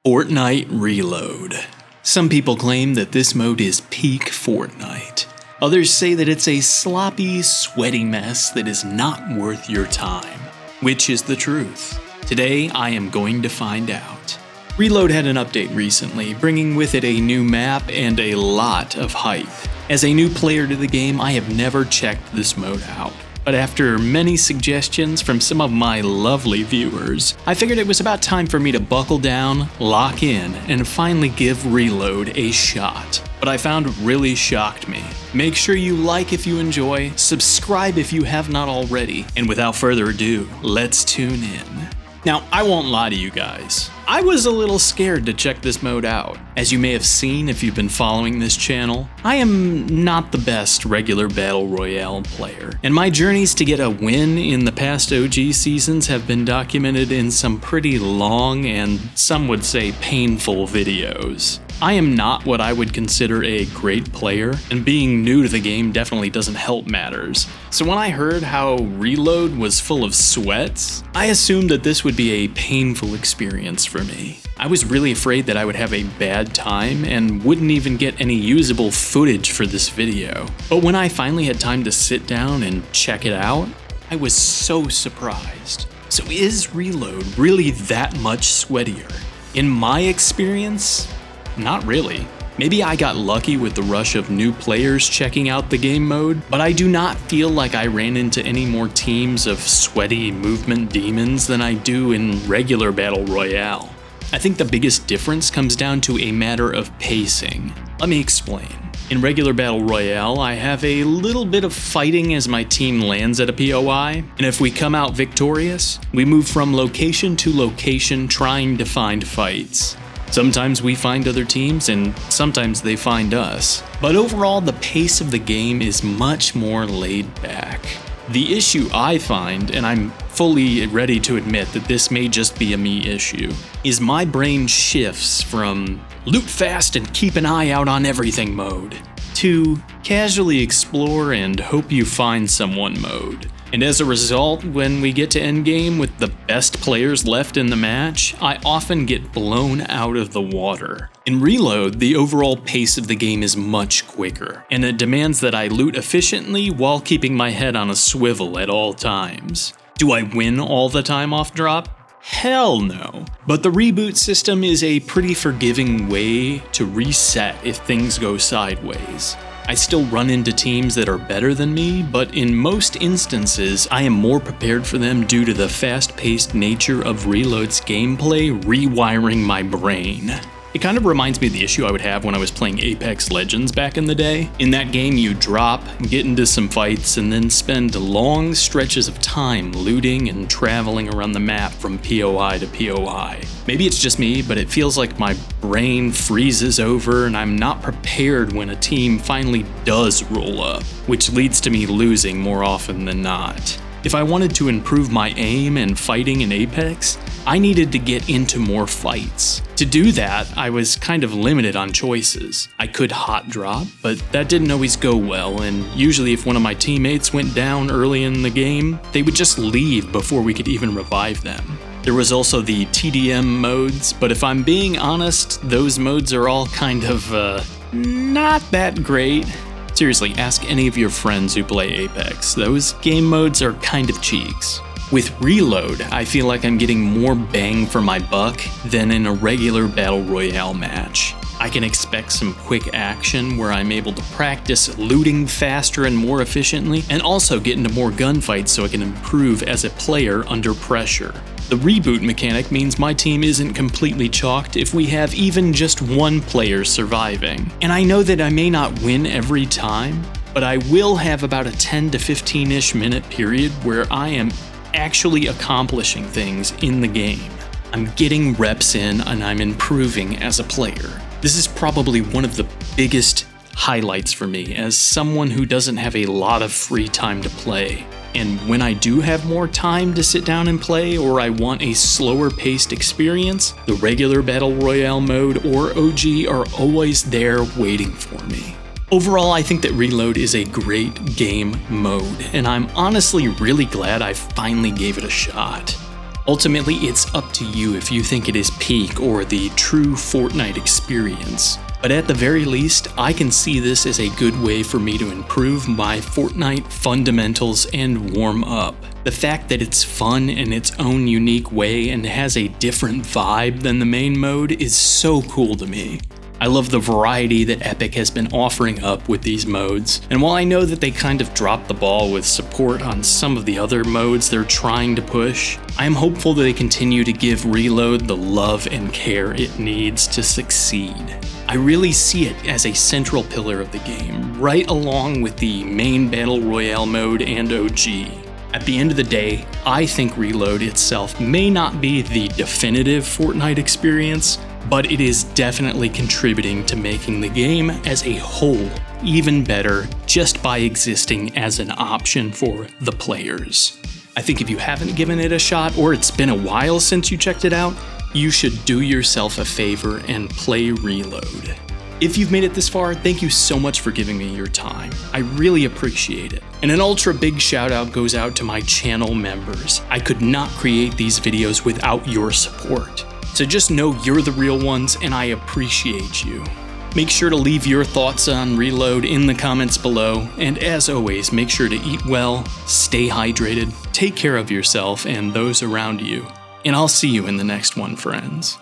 Fortnite Reload. Some people claim that this mode is peak Fortnite. Others say that it's a sloppy, sweaty mess that is not worth your time. Which is the truth? Today, I am going to find out. Reload had an update recently, bringing with it a new map and a lot of hype. As a new player to the game, I have never checked this mode out. But after many suggestions from some of my lovely viewers, I figured it was about time for me to buckle down, lock in, and finally give Reload a shot. What I found really shocked me. Make sure you like if you enjoy, subscribe if you have not already, and without further ado, let's tune in. Now, I won't lie to you guys. I was a little scared to check this mode out. As you may have seen if you've been following this channel, I am not the best regular Battle Royale player, and my journeys to get a win in the past OG seasons have been documented in some pretty long and some would say painful videos. I am not what I would consider a great player, and being new to the game definitely doesn't help matters. So when I heard how Reload was full of sweats, I assumed that this would be a painful experience for me. I was really afraid that I would have a bad time and wouldn't even get any usable footage for this video. But when I finally had time to sit down and check it out, I was so surprised. So is Reload really that much sweatier? In my experience, not really. Maybe I got lucky with the rush of new players checking out the game mode, but I do not feel like I ran into any more teams of sweaty movement demons than I do in regular Battle Royale. I think the biggest difference comes down to a matter of pacing. Let me explain. In regular Battle Royale, I have a little bit of fighting as my team lands at a POI, and if we come out victorious, we move from location to location trying to find fights. Sometimes we find other teams, and sometimes they find us. But overall, the pace of the game is much more laid back. The issue I find, and I'm fully ready to admit that this may just be a me issue, is my brain shifts from loot fast and keep an eye out on everything mode to casually explore and hope you find someone mode. And as a result, when we get to endgame with the best players left in the match, I often get blown out of the water. In Reload, the overall pace of the game is much quicker, and it demands that I loot efficiently while keeping my head on a swivel at all times. Do I win all the time off drop? Hell no. But the reboot system is a pretty forgiving way to reset if things go sideways. I still run into teams that are better than me, but in most instances, I am more prepared for them due to the fast-paced nature of Reload's gameplay rewiring my brain. It kind of reminds me of the issue I would have when I was playing Apex Legends back in the day. In that game, you drop, get into some fights, and then spend long stretches of time looting and traveling around the map from POI to POI. Maybe it's just me, but it feels like my brain freezes over and I'm not prepared when a team finally does roll up, which leads to me losing more often than not. If I wanted to improve my aim and fighting in Apex, I needed to get into more fights. To do that, I was kind of limited on choices. I could hot drop, but that didn't always go well, and usually if one of my teammates went down early in the game, they would just leave before we could even revive them. There was also the TDM modes, but if I'm being honest, those modes are all kind of, not that great. Seriously, ask any of your friends who play Apex. Those game modes are kind of cheeks. With Reload, I feel like I'm getting more bang for my buck than in a regular Battle Royale match. I can expect some quick action where I'm able to practice looting faster and more efficiently, and also get into more gunfights so I can improve as a player under pressure. The reboot mechanic means my team isn't completely chalked if we have even just one player surviving. And I know that I may not win every time, but I will have about a 10 to 15-ish minute period where I am actually accomplishing things in the game. I'm getting reps in and I'm improving as a player. This is probably one of the biggest highlights for me as someone who doesn't have a lot of free time to play. And when I do have more time to sit down and play, or I want a slower paced experience, the regular Battle Royale mode or OG are always there waiting for me. Overall, I think that Reload is a great game mode, and I'm honestly really glad I finally gave it a shot. Ultimately, it's up to you if you think it is peak or the true Fortnite experience. But at the very least, I can see this as a good way for me to improve my Fortnite fundamentals and warm up. The fact that it's fun in its own unique way and has a different vibe than the main mode is so cool to me. I love the variety that Epic has been offering up with these modes, and while I know that they kind of dropped the ball with support on some of the other modes they're trying to push, I am hopeful that they continue to give Reload the love and care it needs to succeed. I really see it as a central pillar of the game, right along with the main Battle Royale mode and OG. At the end of the day, I think Reload itself may not be the definitive Fortnite experience, but it is definitely contributing to making the game as a whole even better just by existing as an option for the players. I think if you haven't given it a shot or it's been a while since you checked it out, you should do yourself a favor and play Reload. If you've made it this far, thank you so much for giving me your time. I really appreciate it. And an ultra big shout out goes out to my channel members. I could not create these videos without your support. So just know you're the real ones and I appreciate you. Make sure to leave your thoughts on Reload in the comments below, and as always, make sure to eat well, stay hydrated, take care of yourself and those around you, and I'll see you in the next one, friends.